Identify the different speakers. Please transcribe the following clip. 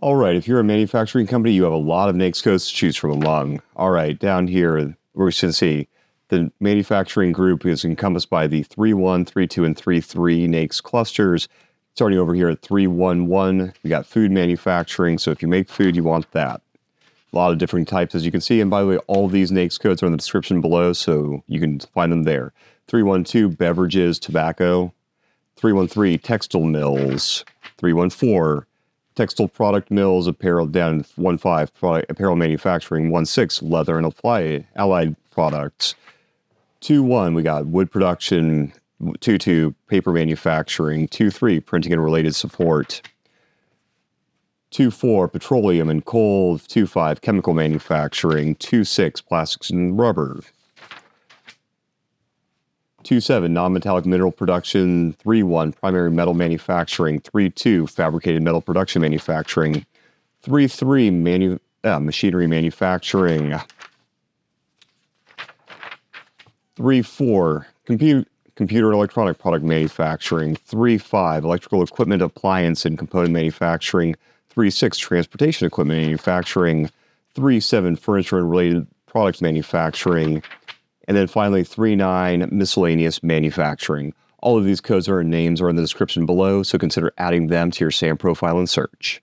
Speaker 1: All right, if you're a manufacturing company, you have a lot of NAICS codes to choose from among. All right, down here, we're going to see the manufacturing group is encompassed by the 3.1, 3.2, and 3.3 NAICS clusters. Starting over here at 3.1.1, we got food manufacturing. So if you make food, you want that. A lot of different types, as you can see. And by the way, all of these NAICS codes are in the description below, so you can find them there. 3.1.2, beverages, tobacco. 3.1.3, textile mills. 3.1.4, textile product mills, apparel, down 1.5, apparel manufacturing. 1.6, leather and allied products. 2.1, we got wood production. 2.2, paper manufacturing. 2.3, printing and related support. 2.4, petroleum and coal. 2.5, chemical manufacturing. 2.6, plastics and rubber. 2.7, non-metallic mineral production. 3.1, primary metal manufacturing. 3.2, fabricated metal production manufacturing. 3.3, machinery manufacturing. 3.4, computer electronic product manufacturing. 3.5, electrical equipment, appliance, and component manufacturing. 3.6, transportation equipment manufacturing. 3.7, furniture and related products manufacturing. And then finally, 3.9, miscellaneous manufacturing. All of these codes or names are in the description below, so consider adding them to your SAM profile and search.